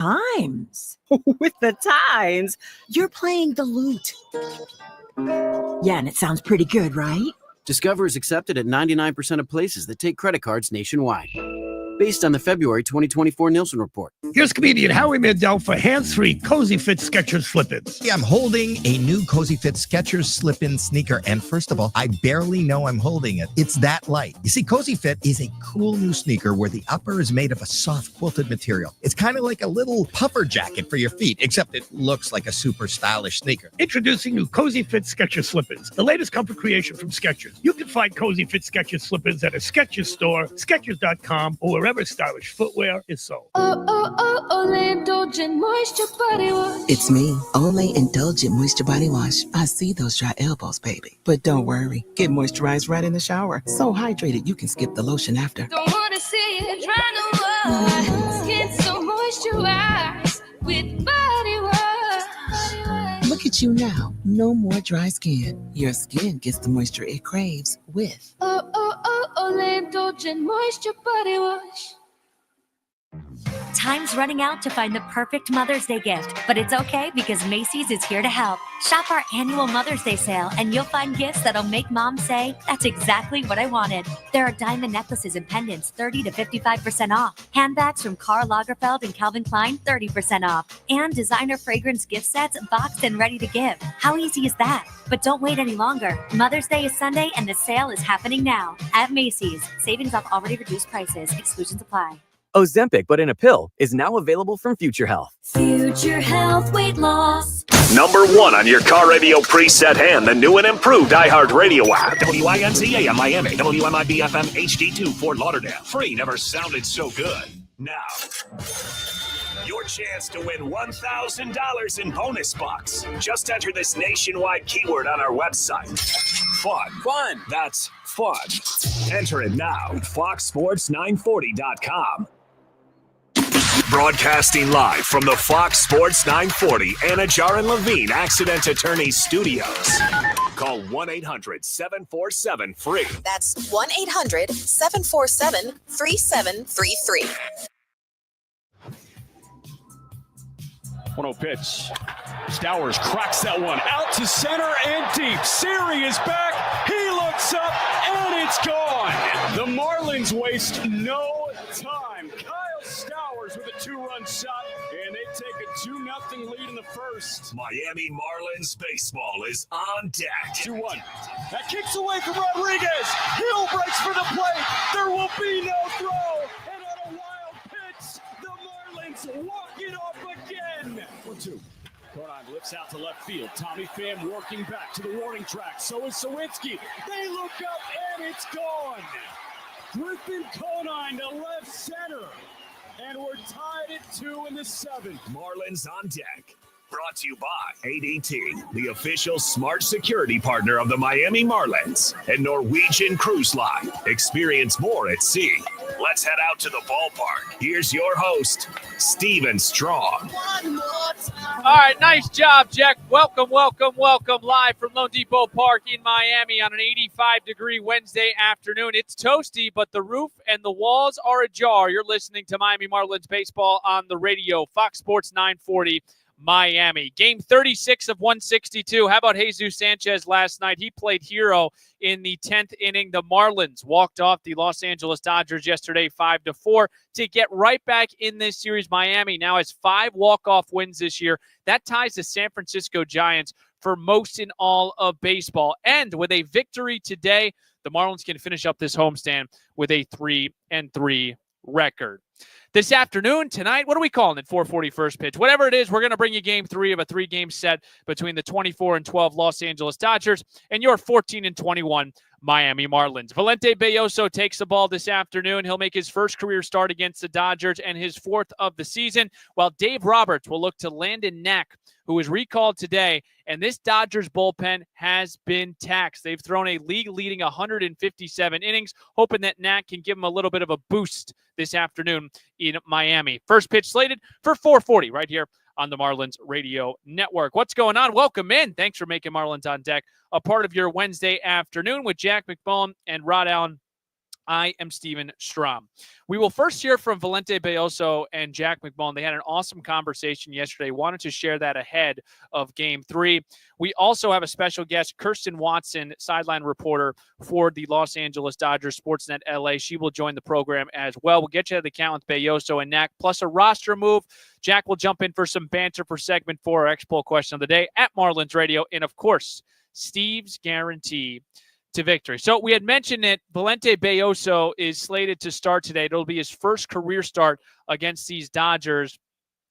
Times. With the times, you're playing the lute. Yeah, and it sounds pretty good, right? Discover is accepted at 99% of places that take credit cards nationwide. Based on the February 2024 Nielsen report. Here's comedian Howie Mandel for hands-free Cozy Fit Skechers Slip-ins. Yeah, I'm holding a new Cozy Fit Skechers Slip-in sneaker, and first of all, I barely know I'm holding it. It's that light. You see, Cozy Fit is a cool new sneaker where the upper is made of a soft quilted material. It's kind of like a little puffer jacket for your feet, except it looks like a super stylish sneaker. Introducing new Cozy Fit Skechers Slip-ins, the latest comfort creation from Skechers. You can find Cozy Fit Skechers Slip-ins at a Skechers store, Skechers.com, or wherever stylish footwear is sold. Olay Indulgent Moisture Body Wash. It's me, Olay Indulgent Moisture Body Wash. I see those dry elbows, baby. But don't worry, get moisturized right in the shower. So hydrated you can skip the lotion after. Don't want to see it dry no more. Skin so moisturized with body wash. Look at you now. No more dry skin. Your skin gets the moisture it craves with Olay Indulgent Moisture Body Wash. Time's running out to find the perfect Mother's Day gift, but it's okay because Macy's is here to help. Shop our annual Mother's Day sale and you'll find gifts that'll make mom say, that's exactly what I wanted. There are diamond necklaces and pendants 30 to 55% off. Handbags from Karl Lagerfeld and Calvin Klein 30% off. And designer fragrance gift sets boxed and ready to give. How easy is that? But don't wait any longer. Mother's Day is Sunday and the sale is happening now at Macy's. Savings off already reduced prices. Exclusions apply. Ozempic, but in a pill, is now available from Future Health. Future Health Weight Loss. Number 1 on your car radio preset and the new and improved iHeartRadio app. WINZA in Miami. WMIB FM HD2 Fort Lauderdale. Free never sounded so good. Now, your chance to win $1,000 in bonus bucks. Just enter this nationwide keyword on our website. Fun. Fun. That's fun. Enter it now at foxsports940.com. Broadcasting live from the Fox Sports 940 Anajar and Levine Accident Attorney Studios. Call 1-800-747-FREE. That's 1-800-747-3733. 1-0 pitch. Stowers cracks that one out to center and deep. Siri is back. He looks up and it's gone. The Marlins waste no time. Kyle Stowers with a 2-run shot, and they take a 2-0 lead in the first. Miami Marlins baseball is on deck. 2-1. That kicks away from Rodriguez. Hill breaks for the plate. There will be no throw. And on a wild pitch, the Marlins walk it off again. 1-2. Conine lifts out to left field. Tommy Pham working back to the warning track. So is Sawinski. They look up and it's gone. Griffin Conine to left center. And we're tied at 2 in the 7th. Marlins on deck. Brought to you by ADT, the official smart security partner of the Miami Marlins, and Norwegian Cruise Line. Experience more at sea. Let's head out to the ballpark. Here's your host, Steven Strong. All right, nice job, Jack. Welcome live from Lone Depot Park in Miami on an 85-degree Wednesday afternoon. It's toasty, but the roof and the walls are ajar. You're listening to Miami Marlins baseball on the radio, Fox Sports 940. Miami. Game 36 of 162. How about Jesus Sanchez last night? He played hero in the 10th inning. The Marlins walked off the Los Angeles Dodgers yesterday 5-4 to get right back in this series. Miami now has 5 walk-off wins this year. That ties the San Francisco Giants for most in all of baseball. And with a victory today, the Marlins can finish up this homestand with a 3-3 record. This afternoon, tonight, what are we calling it? 4:40 first pitch. Whatever it is, we're going to bring you game 3 of a 3-game set between the 24-12 Los Angeles Dodgers and your 14-21 Miami Marlins. Valente Belloso takes the ball this afternoon. He'll make his first career start against the Dodgers and his 4th of the season, while Dave Roberts will look to Landon Knack, who was recalled today, and this Dodgers bullpen has been taxed. They've thrown a league-leading 157 innings, hoping that Knack can give them a little bit of a boost this afternoon in Miami. First pitch slated for 4:40 right here on the Marlins Radio Network. What's going on? Welcome in. Thanks for making Marlins on Deck a part of your Wednesday afternoon with Jack McMullen and Rod Allen I am Steven Strom. We will first hear from Valente Bayoso and Jack McMullen. They had an awesome conversation yesterday. Wanted to share that ahead of Game 3. We also have a special guest, Kirsten Watson, sideline reporter for the Los Angeles Dodgers Sportsnet LA. She will join the program as well. We'll get you to the count with Bayoso and Knack, plus a roster move. Jack will jump in for some banter for segment 4, our X-Poll question of the day at Marlins Radio. And, of course, Steve's guarantee to victory. So we had mentioned that Valente Bayoso is slated to start today. It'll be his first career start against these Dodgers.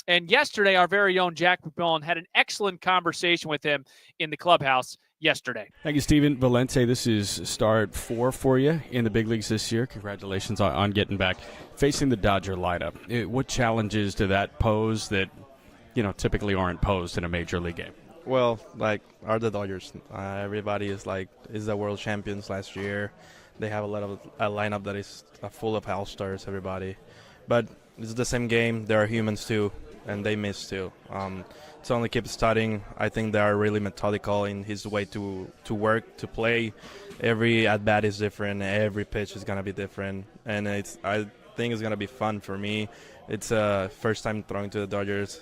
And yesterday, our very own Jack McMullen had an excellent conversation with him in the clubhouse yesterday. Thank you, Steven. Valente, this is start 4 for you in the big leagues this year. Congratulations on getting back. Facing the Dodger lineup, what challenges do that pose that, typically aren't posed in a major league game? Well, are the Dodgers. Everybody is the world champions last year. They have a lineup that is full of all-stars, everybody. But it's the same game. There are humans too, and they miss too. So only keep studying. I think they are really methodical in his way to work, to play. Every at-bat is different. Every pitch is going to be different. And I think it's going to be fun for me. It's first time throwing to the Dodgers.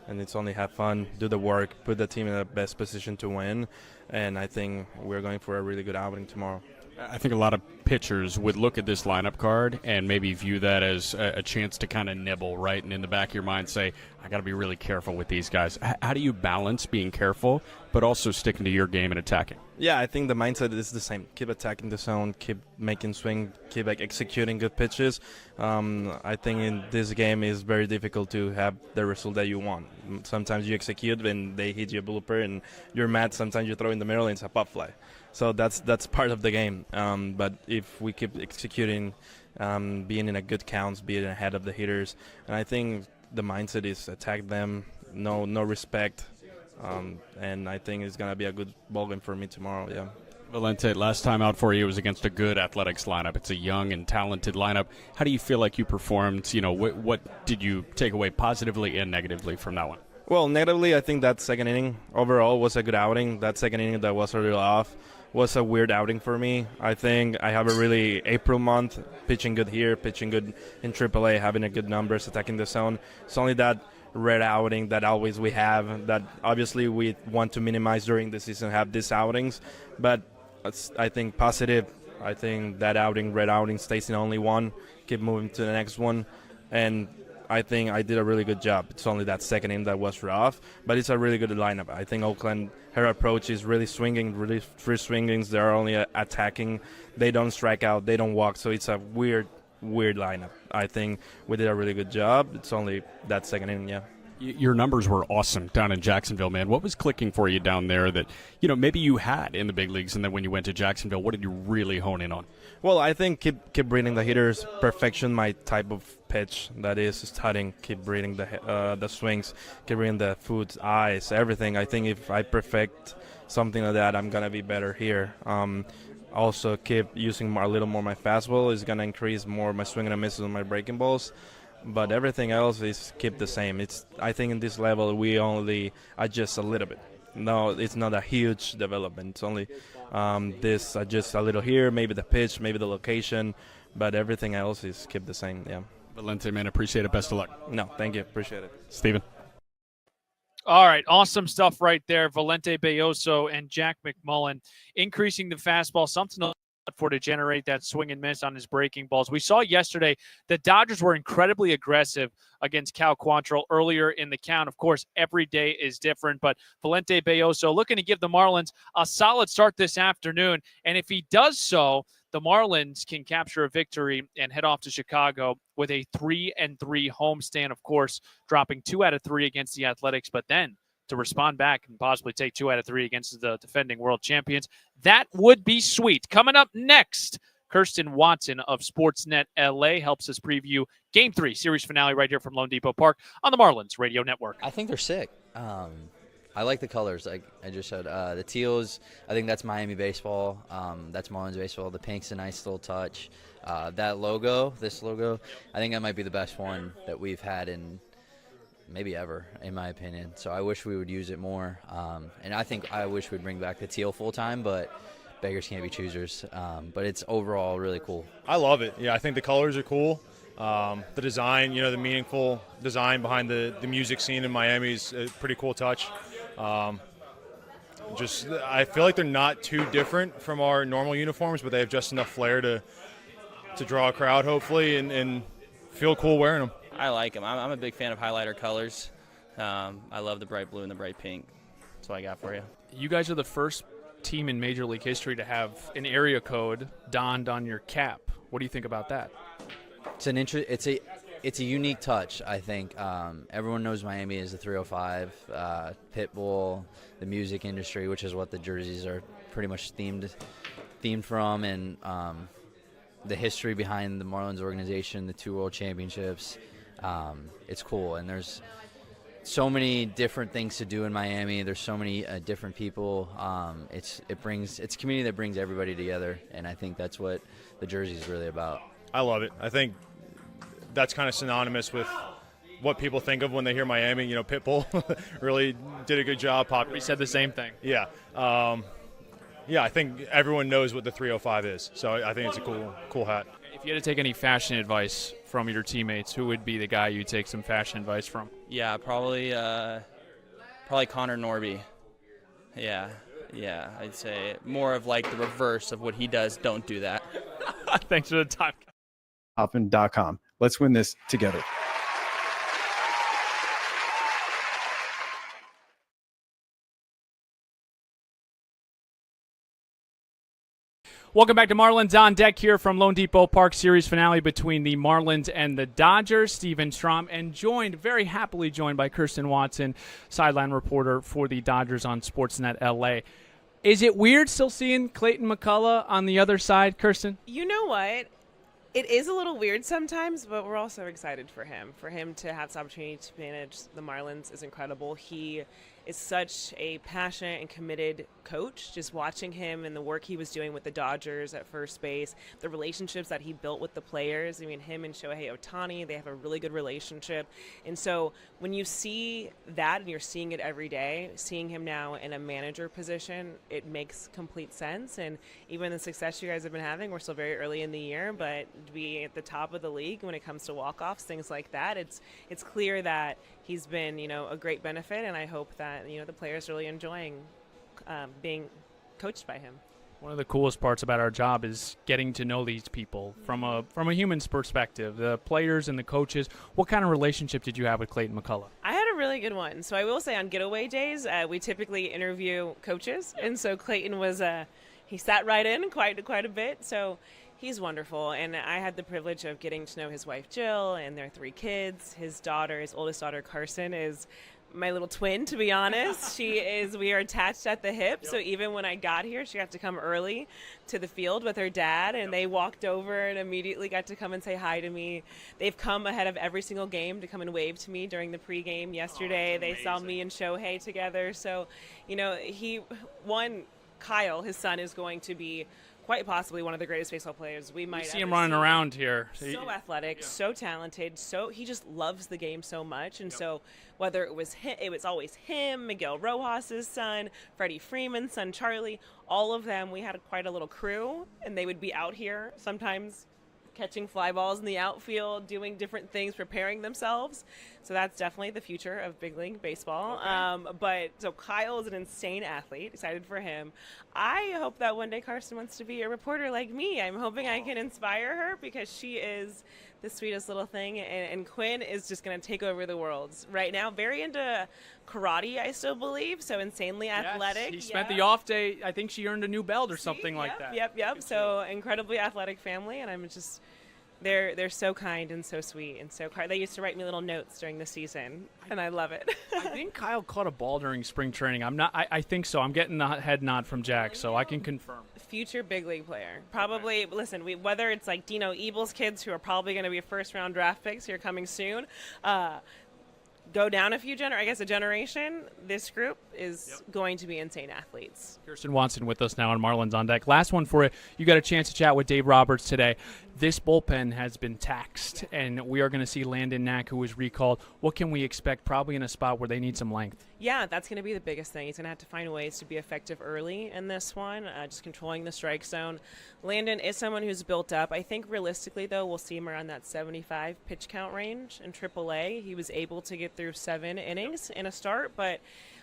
And it's only have fun, do the work, put the team in the best position to win, and I think we're going for a really good outing tomorrow. I think a lot of pitchers would look at this lineup card and maybe view that as a chance to kind of nibble, right? And in the back of your mind say, I got to be really careful with these guys. How do you balance being careful but also sticking to your game and attacking? Yeah, I think the mindset is the same. Keep attacking the zone, keep making swing, keep executing good pitches. I think in this game it's very difficult to have the result that you want. Sometimes you execute and they hit you a blooper and you're mad. Sometimes you throw in the middle and it's a pop fly. So that's part of the game. But if we keep executing, being in a good counts, being ahead of the hitters, and I think the mindset is attack them, no respect. And I think it's going to be a good ball game for me tomorrow, yeah. Valente, last time out for you was against a good Athletics lineup. It's a young and talented lineup. How do you feel like you performed? What did you take away positively and negatively from that one? Well, negatively, I think that second inning overall was a good outing. That second inning that was a little off was a weird outing for me. I think I have a really April month, pitching good here, pitching good in AAA, having a good numbers, attacking the zone. It's only that red outing that always we have, that obviously we want to minimize during the season, have these outings. But I think positive. I think that outing, red outing, stays in only one. Keep moving to the next one. And I think I did a really good job. It's only that second inning that was rough, but it's a really good lineup. I think Oakland, her approach is really swinging, really free swingings. They're only attacking. They don't strike out. They don't walk. So it's a weird lineup. I think we did a really good job. It's only that second inning, yeah. Your numbers were awesome down in Jacksonville, man. What was clicking for you down there that, maybe you had in the big leagues, and then when you went to Jacksonville, what did you really hone in on? Well, I think keep reading the hitters, perfection my type of pitch, that is studying, keep reading the swings, keep reading the foot, eyes, everything. I think if I perfect something like that, I'm going to be better here. Also keep using a little more my fastball. Is going to increase more my swing and a misses on my breaking balls. But everything else is keep the same. I think in this level we only adjust a little bit. No, it's not a huge development. It's only this adjust a little here, maybe the pitch, maybe the location, but everything else is keep the same. Yeah. Valente, man, appreciate it. Best of luck. No, thank you. Appreciate it. Steven. All right, awesome stuff right there. Valente Bayoso and Jack McMullen increasing the fastball, something for to generate that swing and miss on his breaking balls. We saw yesterday the Dodgers were incredibly aggressive against Cal Quantrill earlier in the count. Of course, every day is different, but Valente Bayoso looking to give the Marlins a solid start this afternoon. And if he does so, the Marlins can capture a victory and head off to Chicago with a 3-3 homestand, of course, dropping 2 out of 3 against the Athletics, but then to respond back and possibly take 2 out of 3 against the defending world champions. That would be sweet. Coming up next, Kirsten Watson of Sportsnet LA helps us preview Game 3, series finale right here from Lone Depot Park on the Marlins Radio Network. I think they're sick. I like the colors, like I just said. The teals, I think that's Miami baseball. That's Marlins baseball. The pink's a nice little touch. That logo, this logo, I think that might be the best one that we've had in maybe ever, in my opinion. So I wish we would use it more. And I wish we'd bring back the teal full time, but beggars can't be choosers. But it's overall really cool. I love it. Yeah, I think the colors are cool. The design, the meaningful design behind the music scene in Miami is a pretty cool touch. I feel like they're not too different from our normal uniforms, but they have just enough flair to draw a crowd, hopefully, and feel cool wearing them. I like them. I'm a big fan of highlighter colors. I love the bright blue and the bright pink. That's what I got for you. You guys are the first team in Major League history to have an area code donned on your cap. What do you think about that? It's a unique touch, I think. Everyone knows Miami is the 305, Pitbull, the music industry, which is what the jerseys are pretty much themed from, and the history behind the Marlins organization, the 2 World Championships. It's cool, and there's so many different things to do in Miami. There's so many different people. It's a community that brings everybody together, and I think that's what the jersey is really about. I love it. I think that's kind of synonymous with what people think of when they hear Miami. Pitbull really did a good job. We said the same thing. Yeah. I think everyone knows what the 305 is, so I think it's a cool hat. If you had to take any fashion advice from your teammates, who would be the guy you take some fashion advice from? Yeah, probably Connor Norby. Yeah, I'd say more of like the reverse of what he does. Don't do that. Thanks for the time. Hoffman.com. Let's win this together. Welcome back to Marlins on Deck here from Lone Depot Park series finale between the Marlins and the Dodgers. Steven Strom, and very happily joined by Kirsten Watson, sideline reporter for the Dodgers on Sportsnet LA. Is it weird still seeing Clayton McCullough on the other side, Kirsten? You know what? It is a little weird sometimes, but we're also excited for him. For him to have this opportunity to manage the Marlins is incredible. He is such a passionate and committed coach. Just watching him and the work he was doing with the Dodgers at first base, the relationships that he built with the players. I mean, him and Shohei Ohtani, they have a really good relationship. And so when you see that and you're seeing it every day, seeing him now in a manager position, it makes complete sense. And even the success you guys have been having, we're still very early in the year, but to be at the top of the league when it comes to walk-offs, things like that, it's clear that he's been, a great benefit, and I hope that, the players really enjoying being coached by him. One of the coolest parts about our job is getting to know these people from a human's perspective, the players and the coaches. What kind of relationship did you have with Clayton McCullough? I had a really good one. So I will say on getaway days, we typically interview coaches, and so Clayton was he sat right in quite a bit. So he's wonderful, and I had the privilege of getting to know his wife Jill and their 3 kids. His oldest daughter Carson, is my little twin, to be honest. We are attached at the hip, so even when I got here, she had to come early to the field with her dad, and they walked over and immediately got to come and say hi to me. They've come ahead of every single game to come and wave to me during the pregame yesterday. They saw me and Shohei together, so, Kyle, his son, is going to be quite possibly one of the greatest baseball players we might see him running around here. So athletic, so talented, so he just loves the game so much. And so whether it was him, it was always him, Miguel Rojas' son, Freddie Freeman's son, Charlie, all of them. We had quite a little crew, and they would be out here sometimes catching fly balls in the outfield, doing different things, preparing themselves. So that's definitely the future of big league baseball. Okay. So Kyle is an insane athlete. Excited for him. I hope that one day Carson wants to be a reporter like me. I'm hoping I can inspire her because she is the sweetest little thing. And Quinn is just going to take over the world. Right now, very into karate, I still believe. So insanely athletic. He spent the off day. I think she earned a new belt or something like that. Yep. So incredibly athletic family. And I'm just... They're so kind and so sweet and so kind. They used to write me little notes during the season, and I love it. I think Kyle caught a ball during spring training. I think so. I'm getting the head nod from Jack, so I can confirm. Future big league player. Probably, listen, whether it's like Dino Ebel's kids who are probably going to be first-round draft picks here coming soon, go down a generation, this group is going to be insane athletes. Kirsten Watson with us now on Marlins on Deck. Last one for you. You got a chance to chat with Dave Roberts today. This bullpen has been taxed, and we are going to see Landon Knack, who was recalled. What can we expect? Probably in a spot where they need some length. Yeah, that's going to be the biggest thing. He's going to have to find ways to be effective early in this one, just controlling the strike zone. Landon is someone who's built up. I think realistically, though, we'll see him around that 75 pitch count range in AAA. He was able to get through 7 innings in a start, but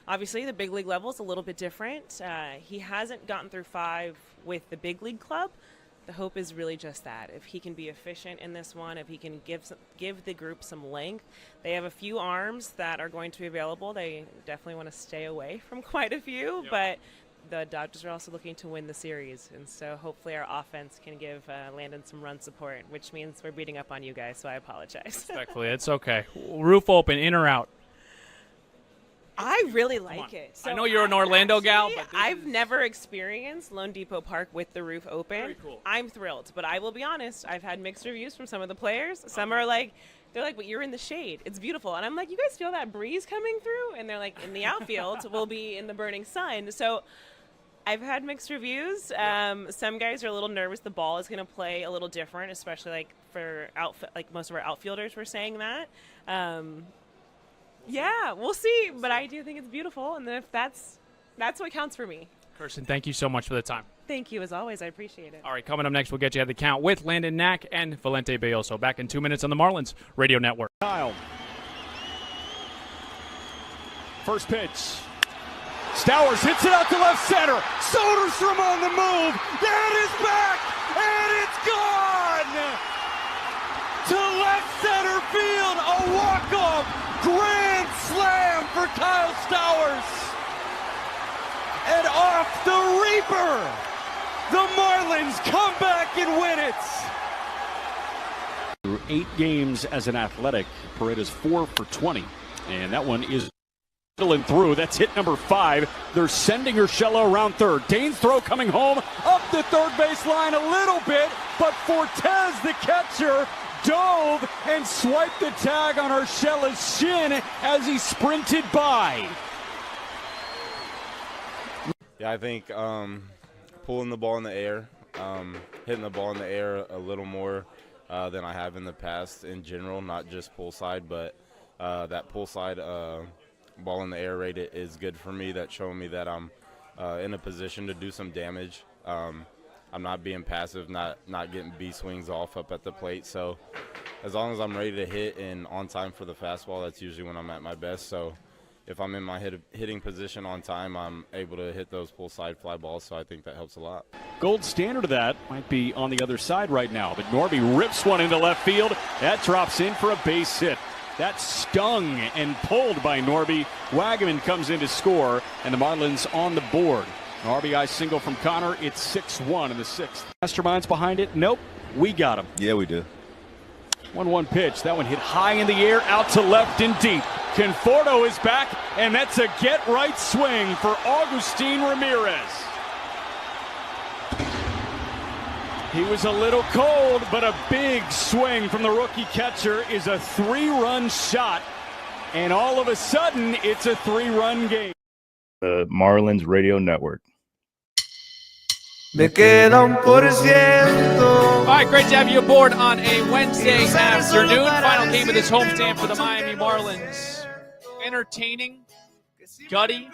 obviously the big league level is a little bit different. He hasn't gotten through 5 with the big league club. The hope is really just that. If he can be efficient in this one, if he can give the group some length. They have a few arms that are going to be available. They definitely want to stay away from quite a few, but the Dodgers are also looking to win the series. And so hopefully our offense can give Landon some run support, which means we're beating up on you guys, so I apologize. Respectfully, it's okay. Roof open, in or out? I really like it. So I know you're an Orlando gal, but I've never experienced Lone Depot Park with the roof open. Very cool. I'm thrilled, but I will be honest, I've had mixed reviews from some of the players. Some are like, they're like, but you're in the shade. It's beautiful. And I'm like, you guys feel that breeze coming through? And they're like, in the outfield, we'll be in the burning sun. So I've had mixed reviews. Some guys are a little nervous the ball is going to play a little different, especially like for most of our outfielders were saying that. Yeah, we'll see, but I do think it's beautiful, and if that's what counts for me. Kirsten, thank you so much for the time. Thank you, as always. I appreciate it. All right, coming up next, we'll get you at the count with Landon Knack and Valente Belloso. Back in 2 minutes on the Marlins Radio Network. Kyle. First pitch. Stowers hits it out to left center. Soderstrom on the move. That is back, and it's gone! To left center field, a walk-off grand slam for Kyle Stowers. And off the Reaper, the Marlins come back and win it. Through 8 games as an Athletic, Paredes 4 for 20, and that one is and through. That's hit number 5. They're sending Urshela around third. Dane's throw coming home up the third base line a little bit, but Fortes, the catcher, dove and swiped the tag on Urshela's shin as he sprinted by. Yeah, I think pulling the ball in the air, hitting the ball in the air a little more than I have in the past in general, not just pull side, but that pull side ball in the air rate is good for me. That's showing me that I'm in a position to do some damage. I'm not being passive, not getting B swings off up at the plate. So as long as I'm ready to hit and on time for the fastball, that's usually when I'm at my best. So if I'm in my hitting position on time, I'm able to hit those pull side fly balls. So I think that helps a lot. Gold standard of that might be on the other side right now, but Norby rips one into left field. That drops in for a base hit. That stung and pulled by Norby. Wagaman comes in to score, and the Marlins on the board. An RBI single from Connor. It's 6-1 in the 6th. Masterminds behind it? Nope. We got him. Yeah, we do. 1-1 pitch. That one hit high in the air, out to left and deep. Conforto is back, and that's a get-right swing for Agustin Ramirez. He was a little cold, but a big swing from the rookie catcher is a 3-run shot. And all of a sudden, it's a 3-run game. The Marlins Radio Network. All right, great to have you aboard on a Wednesday afternoon. Final game of this homestand for the Miami Marlins. Entertaining, gutty.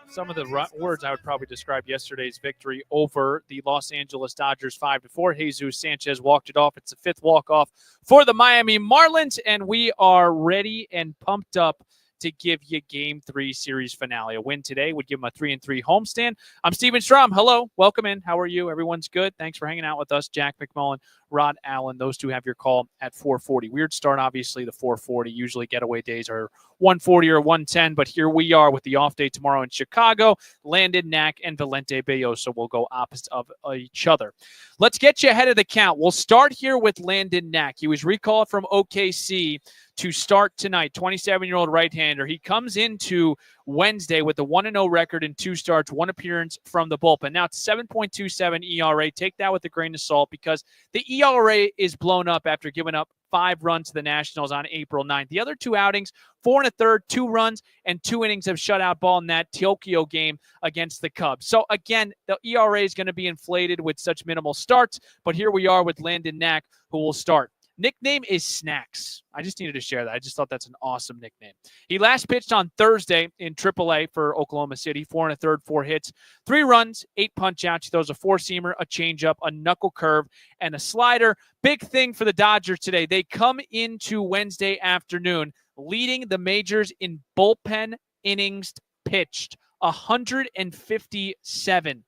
Some of the words I would probably describe yesterday's victory over the Los Angeles Dodgers 5-4. Jesus Sanchez walked it off. It's the 5th walk-off for the Miami Marlins, and we are ready and pumped up to give you Game 3 series finale. A win today would give them a 3-3 homestand. I'm Steven Strom. Hello. Welcome in. How are you? Everyone's good. Thanks for hanging out with us. Jack McMullen, Rod Allen. Those two have your call at 4:40. Weird start, obviously, the 4:40. Usually getaway days are 1:40 or 1:10, but here we are with the off day tomorrow in Chicago. Landon Knack and Valente Belloso will go opposite of each other. Let's get you ahead of the count. We'll start here with Landon Knack. He was recalled from OKC to start tonight, 27-year-old right-hander. He comes into Wednesday with a 1-0 record in 2 starts, 1 appearance from the bullpen. Now it's 7.27 ERA. Take that with a grain of salt because the ERA is blown up after giving up 5 runs to the Nationals on April 9th. The other 2 outings, 4 1/3, 2 runs, and 2 innings of shutout ball in that Tokyo game against the Cubs. So again, the ERA is going to be inflated with such minimal starts, but here we are with Landon Knack, who will start. Nickname is Snacks. I just needed to share that. I just thought that's an awesome nickname. He last pitched on Thursday in AAA for Oklahoma City, 4 1/3, 4 hits, 3 runs, 8 punch-outs. He throws a 4-seamer, a changeup, a knuckle curve, and a slider. Big thing for the Dodgers today. They come into Wednesday afternoon leading the majors in bullpen innings pitched, 157.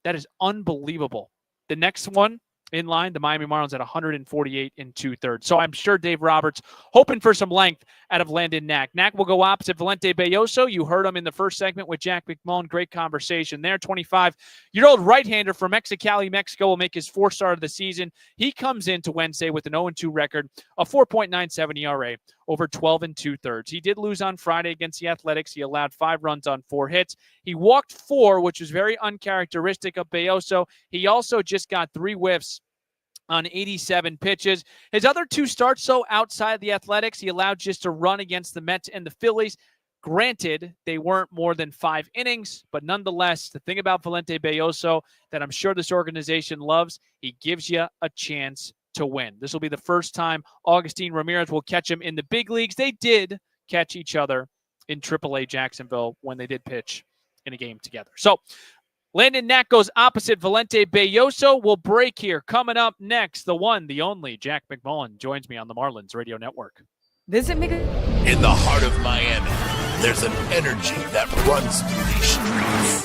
That is unbelievable. The next one in line, the Miami Marlins at 148 2/3. So I'm sure Dave Roberts hoping for some length out of Landon Knack. Knack will go opposite Valente Belloso. You heard him in the first segment with Jack McMullen. Great conversation there. 25-year-old right-hander from Mexicali, Mexico will make his 4th start of the season. He comes into Wednesday with an 0-2 record, a 4.97 ERA over 12 2/3. He did lose on Friday against the Athletics. He allowed 5 runs on 4 hits. He walked 4, which was very uncharacteristic of Belloso. He also just got 3 whiffs on 87 pitches. His other 2 starts, so outside the Athletics, he allowed just a run against the Mets and the Phillies. Granted, they weren't more than 5 innings, but nonetheless, the thing about Valente Belloso that I'm sure this organization loves, he gives you a chance to win. This will be the first time Augustin Ramirez will catch him in the big leagues. They did catch each other in AAA Jacksonville when they did pitch in a game together. So Landon Knack goes opposite Valente Belloso. We'll break here. Coming up next, the one, the only Jack McMullen joins me on the Marlins Radio Network. Visit me. In the heart of Miami, there's an energy that runs through these streets.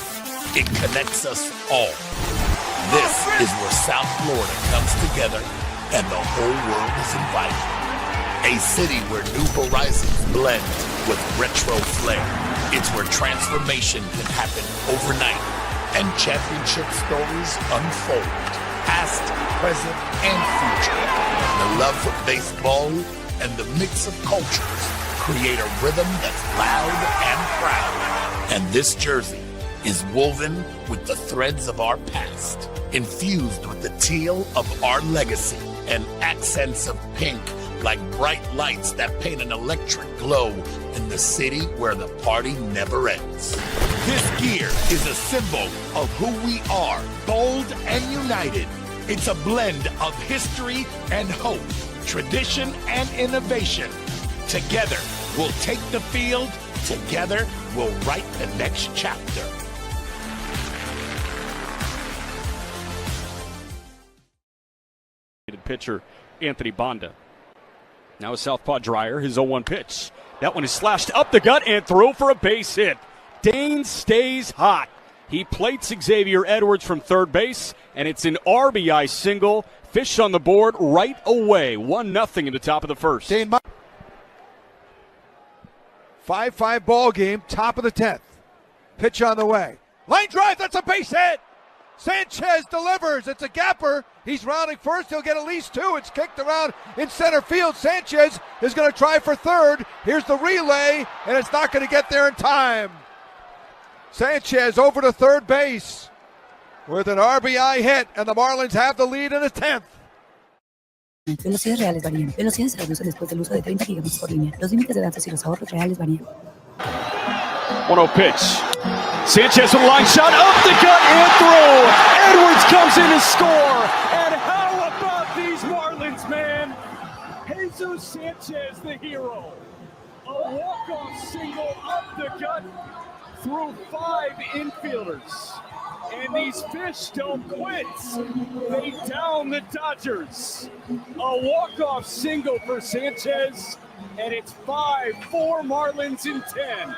It connects us all. This is where South Florida comes together and the whole world is invited. A city where new horizons blend with retro flair. It's where transformation can happen overnight and championship stories unfold, past, present, and future. The love for baseball and the mix of cultures create a rhythm that's loud and proud. And this jersey is woven with the threads of our past, infused with the teal of our legacy, and accents of pink like bright lights that paint an electric glow in the city where the party never ends. This gear is a symbol of who we are, bold and united. It's a blend of history and hope, tradition and innovation. Together, we'll take the field. Together, we'll write the next chapter. Pitcher Anthony Banda. Now a southpaw Dreyer, his 0-1 pitch. That one is slashed up the gut and throw for a base hit. Dane stays hot. He plates Xavier Edwards from third base, and it's an RBI single. Fish on the board right away. 1-0 in the top of the first. 5-5 ball game, top of the 10th. Pitch on the way. Line drive, that's a base hit. Sanchez delivers. It's a gapper. He's rounding first. He'll get at least 2. It's kicked around in center field. Sanchez is going to try for third. Here's the relay, and it's not going to get there in time. Sanchez over to third base with an RBI hit, and the Marlins have the lead in the 10th. Velocidades reales varían. Velocidades se reducen después del uso de 30 kilómetros por línea. Los límites de danzas y los ahorros reales varían. 1-0 pitch. Sanchez with a line shot up the gut and through. Edwards comes in to score. And how about these Marlins, man? Jesus Sanchez, the hero. A walk-off single up the gut through 5 infielders. And these fish don't quit. They down the Dodgers. A walk-off single for Sanchez, and it's 5-4 Marlins in 10.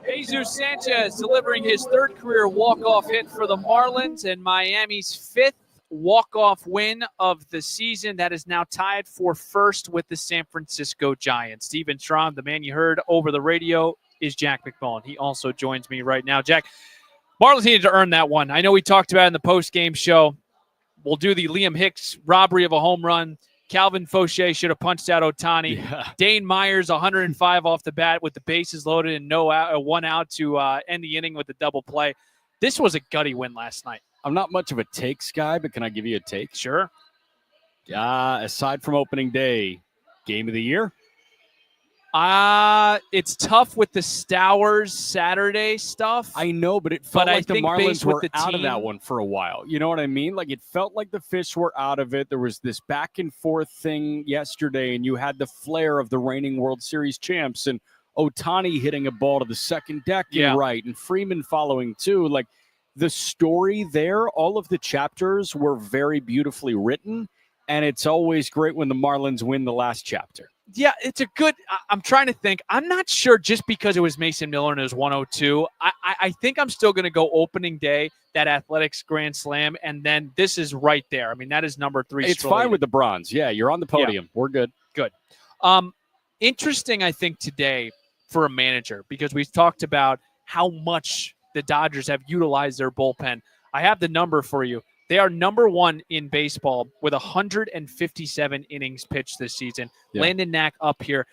Jesus Sanchez delivering his 3rd career walk-off hit for the Marlins and Miami's 5th walk-off win of the season. That is now tied for first with the San Francisco Giants. Steven Strom, the man you heard over the radio, is Jack McMullen. He also joins me right now. Jack, Marlins needed to earn that one. I know we talked about it in the post-game show. We'll do the Liam Hicks robbery of a home run. Calvin Fauché should have punched out Ohtani. Yeah. Dane Myers, 105 off the bat with the bases loaded and no out, 1 out to end the inning with a double play. This was a gutty win last night. I'm not much of a takes guy, but can I give you a take? Sure. Aside from opening day, game of the year? It's tough with the Stowers Saturday stuff. I know, but it felt like the Marlins based were with the out team, of that one for a while. You know what I mean? Like, it felt like the fish were out of it. There was this back and forth thing yesterday, and you had the flair of the reigning World Series champs and Ohtani hitting a ball to the second deck and right, and Freeman following too. Like, the story there, all of the chapters were very beautifully written, and it's always great when the Marlins win the last chapter. Yeah, it's a good – I'm trying to think. I'm not sure just because it was Mason Miller and it was 102. I think I'm still going to go opening day, that Athletics Grand Slam, and then this is right there. I mean, that is number 3. It's fine with the bronze. Yeah, you're on the podium. Yeah. We're good. Good. Interesting, I think, today for a manager because we've talked about how much the Dodgers have utilized their bullpen. I have the number for you. They are number 1 in baseball with 157 innings pitched this season. Yeah. Landon Knack up here.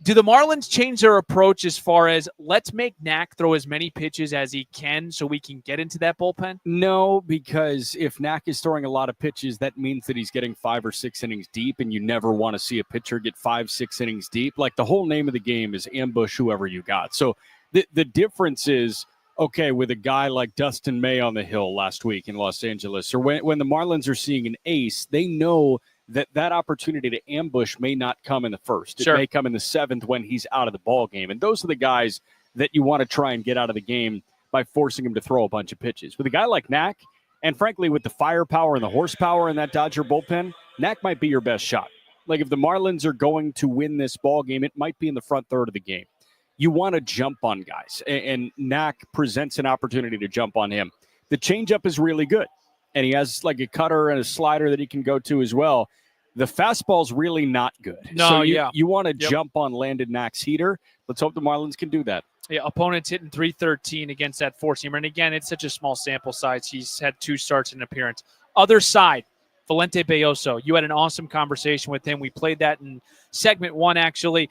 Do the Marlins change their approach as far as let's make Knack throw as many pitches as he can so we can get into that bullpen? No, because if Knack is throwing a lot of pitches, that means that he's getting 5 or 6 innings deep, and you never want to see a pitcher get 5-6 innings deep. Like, the whole name of the game is ambush whoever you got. So the difference is, okay, with a guy like Dustin May on the hill last week in Los Angeles, or when the Marlins are seeing an ace, they know that opportunity to ambush may not come in the first. It may come in the 7th when he's out of the ball game. And those are the guys that you want to try and get out of the game by forcing him to throw a bunch of pitches. With a guy like Knack, and frankly, with the firepower and the horsepower in that Dodger bullpen, Knack might be your best shot. Like, if the Marlins are going to win this ball game, it might be in the front third of the game. You want to jump on guys, and Knack presents an opportunity to jump on him. The changeup is really good, and he has like a cutter and a slider that he can go to as well. The fastball's really not good. No, so you want to jump on Landon Knack's heater. Let's hope the Marlins can do that. Yeah, opponents hitting .313 against that four-seamer. And again, it's such a small sample size. He's had 2 starts and an appearance. Other side, Valente Belloso. You had an awesome conversation with him. We played that in segment 1, actually.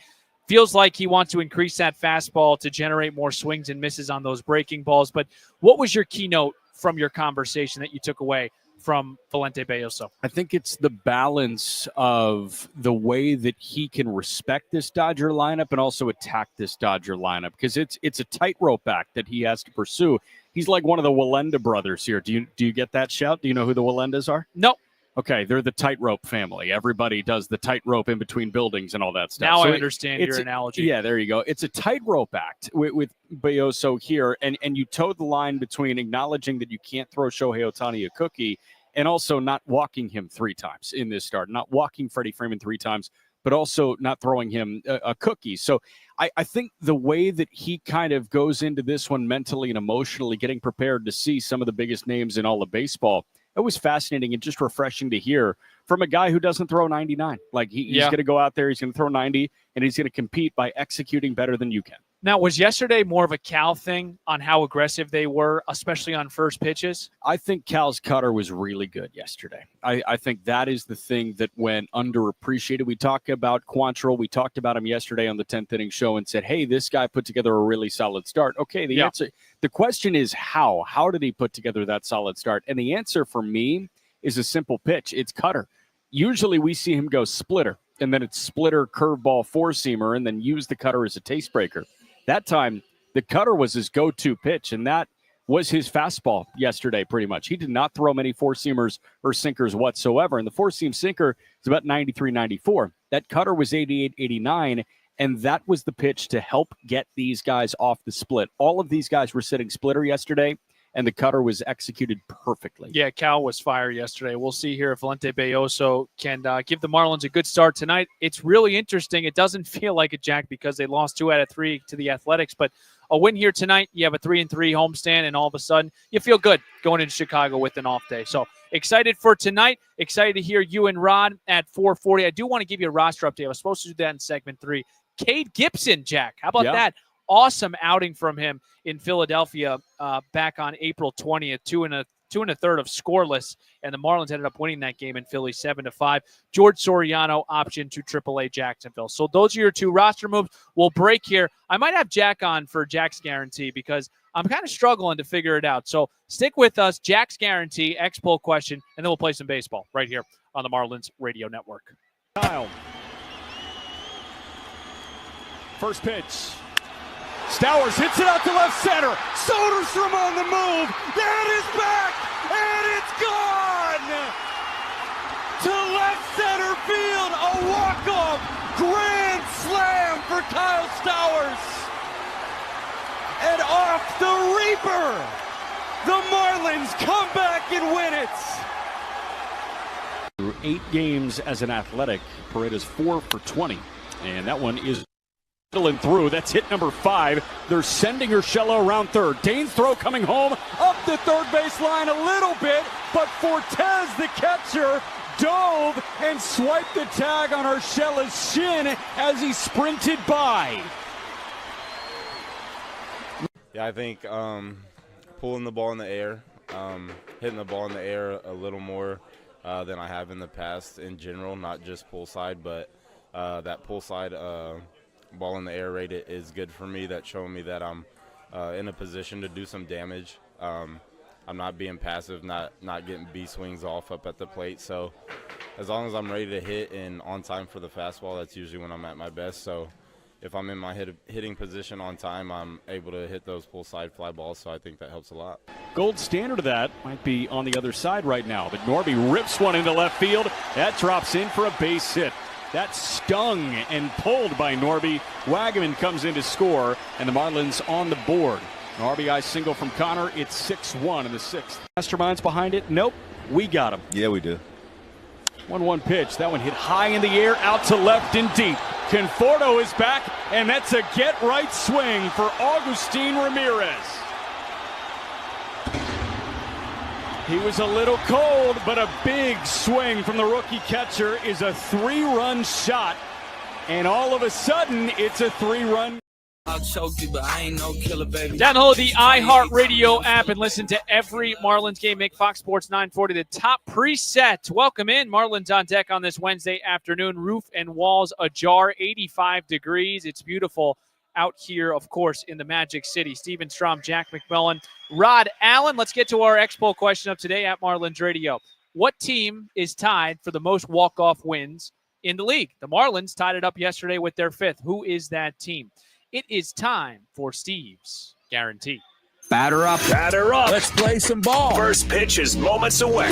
Feels like he wants to increase that fastball to generate more swings and misses on those breaking balls. But what was your keynote from your conversation that you took away from Valente Belloso? I think it's the balance of the way that he can respect this Dodger lineup and also attack this Dodger lineup, because it's a tightrope act that he has to pursue. He's like one of the Wallenda brothers here. Do you get that shout? Do you know who the Wallendas are? No. Okay, they're the tightrope family. Everybody does the tightrope in between buildings and all that stuff. Now I understand your analogy. Yeah, there you go. It's a tightrope act with Belloso here, and you toe the line between acknowledging that you can't throw Shohei Ohtani a cookie and also not walking him 3 times in this start, not walking Freddie Freeman 3 times, but also not throwing him a cookie. So I think the way that he kind of goes into this one mentally and emotionally, getting prepared to see some of the biggest names in all of baseball, it was fascinating and just refreshing to hear from a guy who doesn't throw 99. Like, he's going to go out there, he's going to throw 90, and he's going to compete by executing better than you can. Now, was yesterday more of a Cal thing on how aggressive they were, especially on first pitches? I think Cal's cutter was really good yesterday. I think that is the thing that went underappreciated. We talked about Quantrill. We talked about him yesterday on the 10th inning show and said, hey, this guy put together a really solid start. Okay, the answer, the question is how? How did he put together that solid start? And the answer for me is a simple pitch. It's cutter. Usually we see him go splitter, and then it's splitter, curveball, four-seamer, and then use the cutter as a taste breaker. That time, the cutter was his go-to pitch, and that was his fastball yesterday pretty much. He did not throw many four-seamers or sinkers whatsoever, and the four-seam sinker is about 93, 94. That cutter was 88, 89, and that was the pitch to help get these guys off the split. All of these guys were sitting splitter yesterday, and the cutter was executed perfectly. Yeah, Cal was fire yesterday. We'll see here if Valente Belloso can give the Marlins a good start tonight. It's really interesting. It doesn't feel like it, Jack, because they lost 2 out of 3 to the Athletics. But a win here tonight, you have a 3-3 homestand, and all of a sudden you feel good going into Chicago with an off day. So excited for tonight. Excited to hear you and Rod at 4:40. I do want to give you a roster update. I was supposed to do that in segment 3. Cade Gibson, Jack. How about that? Awesome outing from him in Philadelphia back on April 20th, 2 1/3 of scoreless, and the Marlins ended up winning that game in Philly 7-5. George Soriano option to AAA Jacksonville. So those are your 2 roster moves. We'll break here. I might have Jack on for Jack's Guarantee because I'm kind of struggling to figure it out. So stick with us. Jack's Guarantee, X-Poll question, and then we'll play some baseball right here on the Marlins Radio Network. Kyle. First pitch. Stowers hits it out to left center. Soderstrom on the move. That is back, and it's gone to left center field. A walk-off grand slam for Kyle Stowers. And off the Reaper, the Marlins come back and win it. Through 8 games as an Athletic, Paredes 4 for 20, and that one is and through. That's hit number 5. They're sending Urshela around third. Dane's throw coming home up the third base line a little bit, but Fortes, the catcher, dove and swiped the tag on Urshela's shin as he sprinted by. Yeah, I think pulling the ball in the air, hitting the ball in the air a little more than I have in the past in general, not just pull side, but that pull side ball in the air rate is good for me. That's showing me that I'm in a position to do some damage. I'm not being passive, not getting B swings off up at the plate. So as long as I'm ready to hit and on time for the fastball, that's usually when I'm at my best. So if I'm in my hitting position on time, I'm able to hit those pull side fly balls. So I think that helps a lot. Gold standard of that might be on the other side right now. But Norby rips one into left field. That drops in for a base hit. That stung and pulled by Norby. Wagaman comes in to score, and the Marlins on the board. An RBI single from Connor. It's 6-1 in the 6th. Masterminds behind it? Nope. We got him. Yeah, we do. 1-1 pitch. That one hit high in the air, out to left and deep. Conforto is back, and that's a get-right swing for Agustin Ramirez. He was a little cold, but a big swing from the rookie catcher is a 3-run shot. And all of a sudden, it's a 3-run. I'll choke you, but I ain't no killer, baby. Download the iHeartRadio app and listen to every Marlins game. Make Fox Sports 940 the top preset. Welcome in. Marlins on deck on this Wednesday afternoon. Roof and walls ajar, 85 degrees. It's beautiful out here, of course, in the Magic City. Steven Strom, Jack McMullen, Rod Allen. Let's get to our X-Poll question of today at Marlins Radio. What team is tied for the most walk-off wins in the league? The Marlins tied it up yesterday with their 5th. Who is that team? It is time for Steve's Guarantee. Batter up. Batter up. Let's play some ball. First pitch is moments away.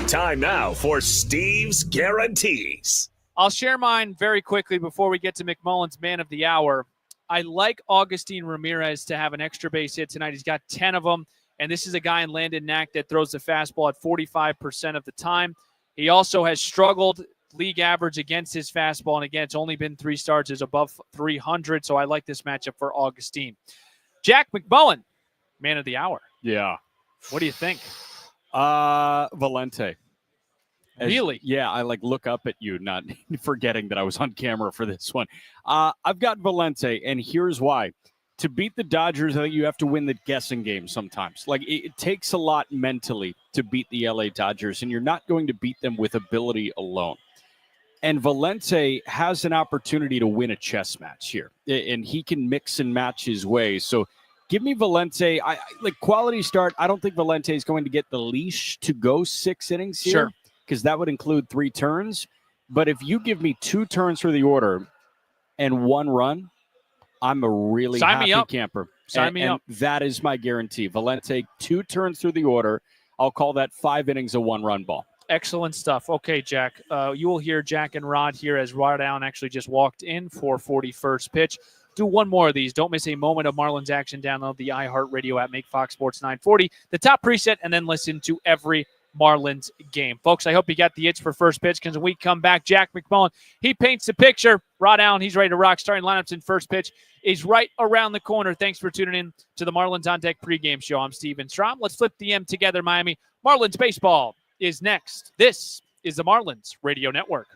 Time now for Steve's Guarantees. I'll share mine very quickly before we get to McMullen's Man of the Hour. I like Agustin Ramirez to have an extra base hit tonight. He's got 10 of them, and this is a guy in Landon Knack that throws the fastball at 45% of the time. He also has struggled league average against his fastball, and again, it's only been 3 starts, is above 300, so I like this matchup for Agustin. Jack McMullen, Man of the Hour. Yeah. What do you think? Valente. Really? Yeah, I look up at you, not forgetting that I was on camera for this one. I've got Valente, and here's why. To beat the Dodgers, I think you have to win the guessing game sometimes. It takes a lot mentally to beat the LA Dodgers, and you're not going to beat them with ability alone. And Valente has an opportunity to win a chess match here, and he can mix and match his way. So give me Valente. I quality start. I don't think Valente is going to get the leash to go 6 innings here. Sure. Because that would include 3 turns. But if you give me 2 turns for the order and 1 run, I'm a really happy camper. Sign me up. That is my guarantee. Valente, 2 turns through the order. I'll call that 5 innings, a 1-run ball. Excellent stuff. Okay, Jack. You will hear Jack and Rod here as Rod Allen actually just walked in for 41st pitch. Do one more of these. Don't miss a moment of Marlins action. Download the iHeartRadio app. Make Fox Sports 940 the top preset, and then listen to every Marlins game. Folks, I hope you got the itch for first pitch, because when we come back, Jack McMullen, he paints the picture. Rod Allen, he's ready to rock. Starting lineups in first pitch is right around the corner. Thanks for tuning in to the Marlins on Deck pregame show. I'm Steven Strom. Let's flip the M together, Miami. Marlins baseball is next. This is the Marlins Radio Network.